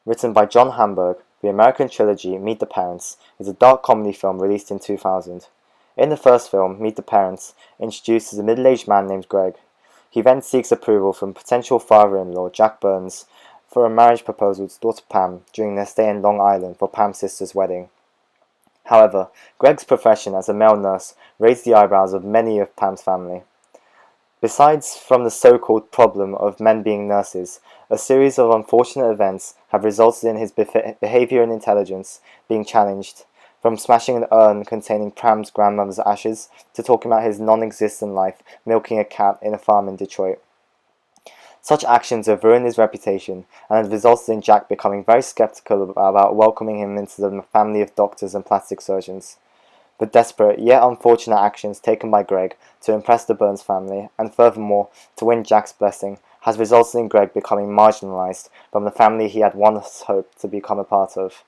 Written by John Hamburg, the American trilogy Meet the Parents is a dark comedy film released in 2000. In the first film, Meet the Parents introduces a middle-aged man named Greg. He then seeks approval from potential father-in-law Jack Burns for a marriage proposal to daughter Pam during their stay in Long Island for Pam's sister's wedding. However, Greg's profession as a male nurse raised the eyebrows of many of Pam's family. Besides from the so-called problem of men being nurses, a series of unfortunate events have resulted in his behavior and intelligence being challenged, from smashing an urn containing Pam's grandmother's ashes to talking about his non-existent life milking a cat in a farm in Detroit. Such actions have ruined his reputation and have resulted in Jack becoming very skeptical about welcoming him into the family of doctors and plastic surgeons. The desperate yet unfortunate actions taken by Greg to impress the Burns family, and furthermore to win Jack's blessing, has resulted in Greg becoming marginalized from the family he had once hoped to become a part of.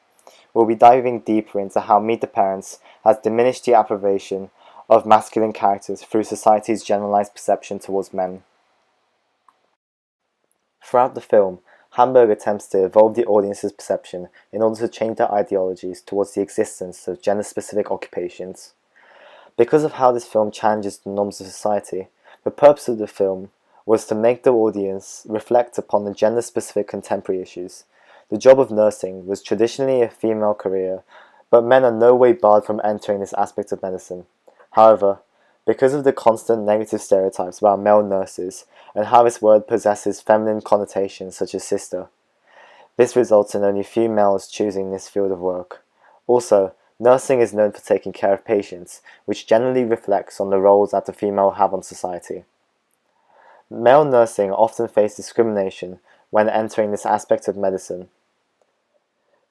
We'll be diving deeper into how Meet the Parents has diminished the approbation of masculine characters through society's generalized perception towards men. Throughout the film, Hamburg attempts to evolve the audience's perception in order to change their ideologies towards the existence of gender-specific occupations. Because of how this film challenges the norms of society, the purpose of the film was to make the audience reflect upon the gender-specific contemporary issues. The job of nursing was traditionally a female career, but men are no way barred from entering this aspect of medicine. However, because of the constant negative stereotypes about male nurses and how this word possesses feminine connotations such as sister, this results in only few males choosing this field of work. Also, nursing is known for taking care of patients, which generally reflects on the roles that the female have on society. Male nursing often face discrimination when entering this aspect of medicine.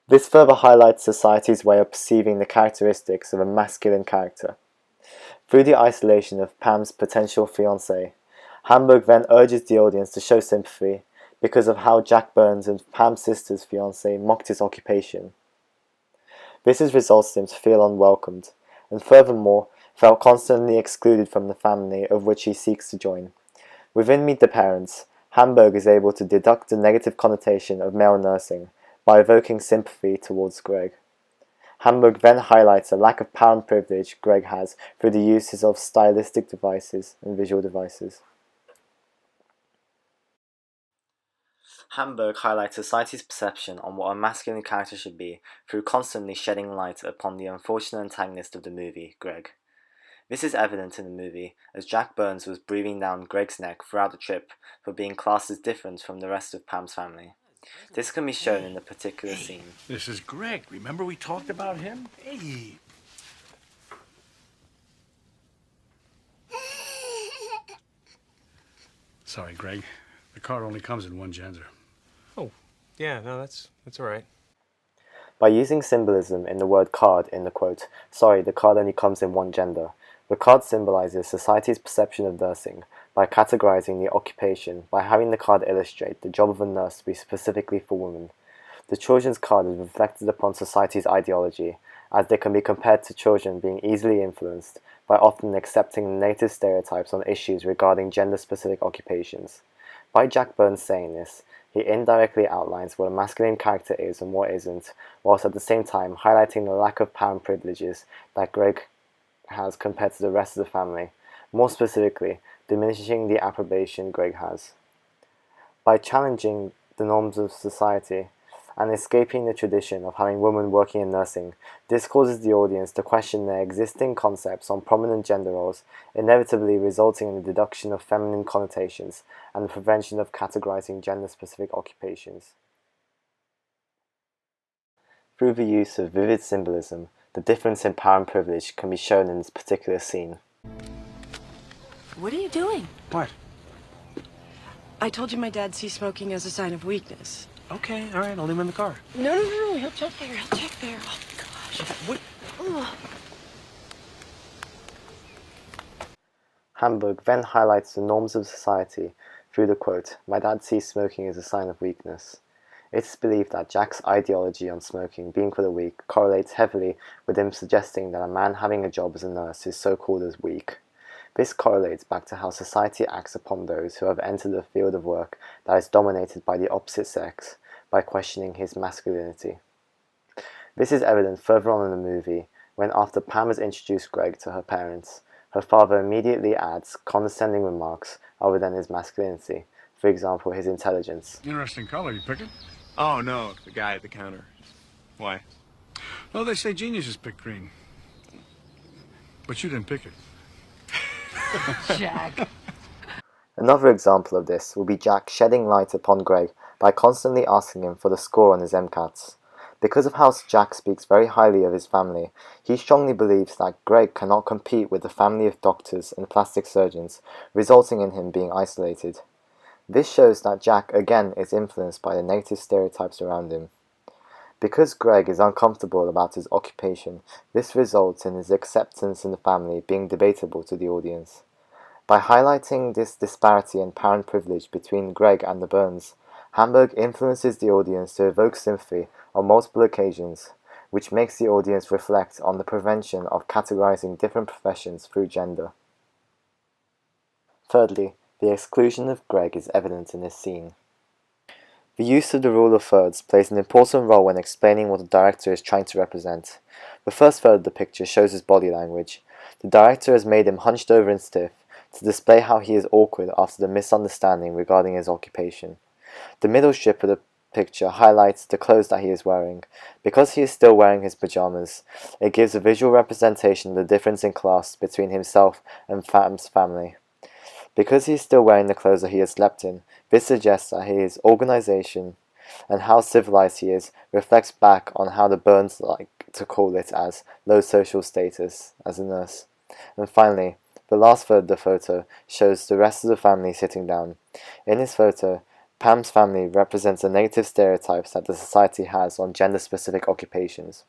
This further highlights society's way of perceiving the characteristics of a masculine character. Through the isolation of Pam's potential fiancé, Hamburg then urges the audience to show sympathy because of how Jack Burns and Pam's sister's fiancé mocked his occupation. This has resulted in him to feel unwelcomed, and furthermore felt constantly excluded from the family of which he seeks to join. Within Meet the Parents, Hamburg is able to deduct the negative connotation of male nursing by evoking sympathy towards Greg. Hamburg then highlights a lack of power and privilege Greg has through the uses of stylistic devices and visual devices. Hamburg highlights society's perception on what a masculine character should be through constantly shedding light upon the unfortunate antagonist of the movie, Greg. This is evident in the movie, as Jack Burns was breathing down Greg's neck throughout the trip for being classed as different from the rest of Pam's family. This can be shown in a particular scene. This is Greg. Remember we talked about him? Hey. Sorry, Greg. The card only comes in one gender. Oh, yeah, no, that's all right. By using symbolism in the word card in the quote, "Sorry, the card only comes in one gender," the card symbolizes society's perception of nursing by categorizing the occupation by having the card illustrate the job of a nurse to be specifically for women. The children's card is reflected upon society's ideology, as they can be compared to children being easily influenced by often accepting negative stereotypes on issues regarding gender-specific occupations. By Jack Burns saying this, he indirectly outlines what a masculine character is and what isn't, whilst at the same time highlighting the lack of power and privileges that Greg has compared to the rest of the family, more specifically, diminishing the approbation Greg has. By challenging the norms of society and escaping the tradition of having women working in nursing, this causes the audience to question their existing concepts on prominent gender roles, inevitably resulting in the deduction of feminine connotations and the prevention of categorizing gender-specific occupations. Through the use of vivid symbolism, the difference in power and privilege can be shown in this particular scene. What are you doing? What? I told you my dad sees smoking as a sign of weakness. Okay, all right, I'll leave him in the car. No, he'll check there, Oh, gosh. What? Ugh. Hamburg then highlights the norms of society through the quote, "My dad sees smoking as a sign of weakness." It is believed that Jack's ideology on smoking being for the weak correlates heavily with him suggesting that a man having a job as a nurse is so-called as weak. This correlates back to how society acts upon those who have entered a field of work that is dominated by the opposite sex, by questioning his masculinity. This is evident further on in the movie when, after Pam has introduced Greg to her parents, her father immediately adds condescending remarks other than his masculinity, for example his intelligence. Interesting color. You pick it? Oh, no, the guy at the counter. Why? Well, they say geniuses pick green. But you didn't pick it. Jack. Another example of this will be Jack shedding light upon Greg by constantly asking him for the score on his MCATs. Because of how Jack speaks very highly of his family, he strongly believes that Greg cannot compete with the family of doctors and plastic surgeons, resulting in him being isolated. This shows that Jack again is influenced by the negative stereotypes around him. Because Greg is uncomfortable about his occupation, this results in his acceptance in the family being debatable to the audience. By highlighting this disparity in parent privilege between Greg and the Burns, Hamburg influences the audience to evoke sympathy on multiple occasions, which makes the audience reflect on the prevention of categorizing different professions through gender. Thirdly, the exclusion of Greg is evident in this scene. The use of the rule of thirds plays an important role when explaining what the director is trying to represent. The first third of the picture shows his body language. The director has made him hunched over and stiff to display how he is awkward after the misunderstanding regarding his occupation. The middle strip of the picture highlights the clothes that he is wearing. Because he is still wearing his pajamas, it gives a visual representation of the difference in class between himself and Pam's family. Because he is still wearing the clothes that he has slept in, this suggests that his organization and how civilized he is reflects back on how the Burns like to call it as low social status as a nurse. And finally, the last third of the photo shows the rest of the family sitting down. In this photo, Pam's family represents the negative stereotypes that the society has on gender-specific occupations.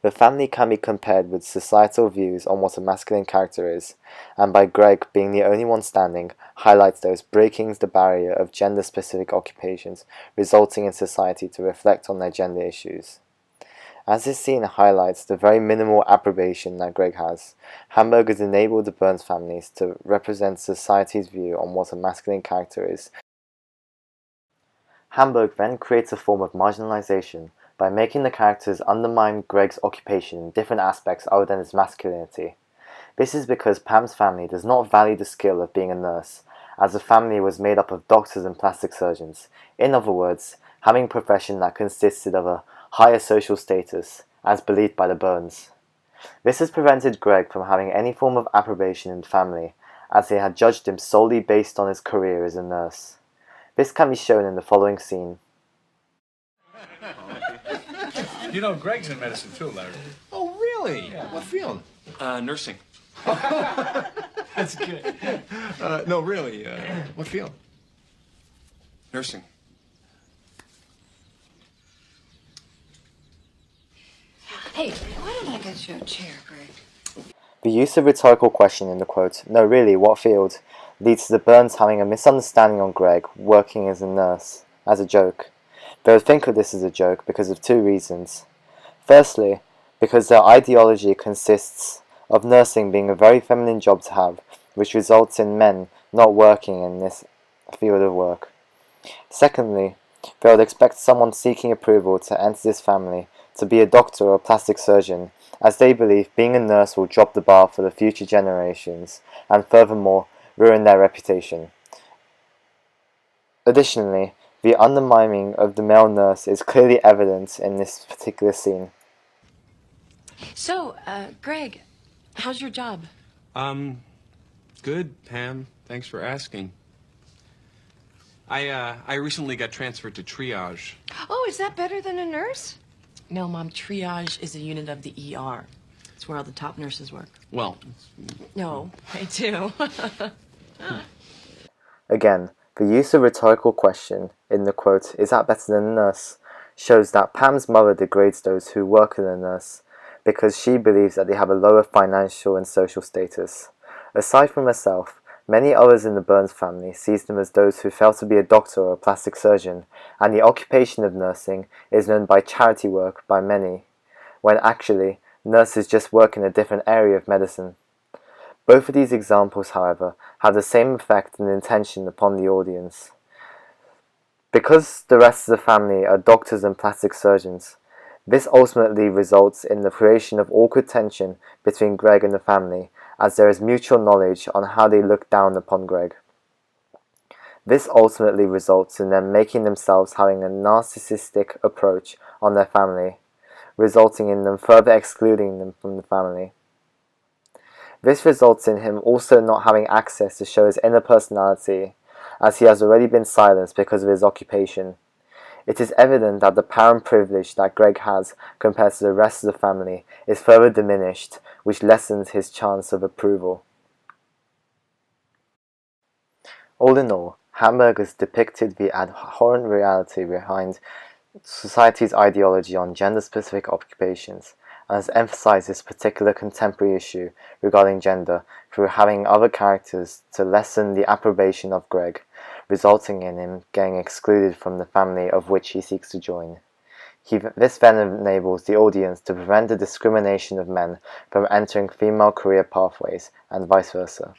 The family can be compared with societal views on what a masculine character is, and by Greg being the only one standing, highlights those breaking the barrier of gender-specific occupations, resulting in society to reflect on their gender issues. As this scene highlights the very minimal approbation that Greg has, Hamburg has enabled the Burns families to represent society's view on what a masculine character is. Hamburg then creates a form of marginalization by making the characters undermine Greg's occupation in different aspects other than his masculinity. This is because Pam's family does not value the skill of being a nurse, as the family was made up of doctors and plastic surgeons. In other words, having a profession that consisted of a higher social status, as believed by the Burns. This has prevented Greg from having any form of approbation in the family, as they had judged him solely based on his career as a nurse. This can be shown in the following scene. You know, Greg's in medicine too, Larry. Oh, really? Yeah. What field? Nursing. That's good. No, really, what field? Nursing. Hey, why don't I get you a chair, Greg? The use of rhetorical question in the quote, "No really, what field?" leads to the Burns having a misunderstanding on Greg working as a nurse, as a joke. They would think of this as a joke because of two reasons. Firstly, because their ideology consists of nursing being a very feminine job to have, which results in men not working in this field of work. Secondly, they would expect someone seeking approval to enter this family to be a doctor or a plastic surgeon, as they believe being a nurse will drop the bar for the future generations, and furthermore, ruin their reputation. Additionally, the undermining of the male nurse is clearly evident in this particular scene. So, Greg, how's your job? Good, Pam. Thanks for asking. I recently got transferred to triage. Oh, is that better than a nurse? No, Mom, triage is a unit of the ER. It's where all the top nurses work. Well, No, I do. Again, the use of rhetorical question in the quote, "Is that better than a nurse?" shows that Pam's mother degrades those who work as a nurse because she believes that they have a lower financial and social status. Aside from herself, many others in the Burns family sees them as those who fail to be a doctor or a plastic surgeon, and the occupation of nursing is known by charity work by many, when actually, nurses just work in a different area of medicine. Both of these examples, however, have the same effect and intention upon the audience. Because the rest of the family are doctors and plastic surgeons, this ultimately results in the creation of awkward tension between Greg and the family, as there is mutual knowledge on how they look down upon Greg. This ultimately results in them making themselves having a narcissistic approach on their family, resulting in them further excluding them from the family. This results in him also not having access to show his inner personality, as he has already been silenced because of his occupation. It is evident that the power and privilege that Greg has compared to the rest of the family is further diminished, which lessens his chance of approval. All in all, Hamburger's depicted the abhorrent reality behind society's ideology on gender-specific occupations, and has emphasized this particular contemporary issue regarding gender through having other characters to lessen the approbation of Greg, resulting in him getting excluded from the family of which he seeks to join. This then enables the audience to prevent the discrimination of men from entering female career pathways, and vice versa.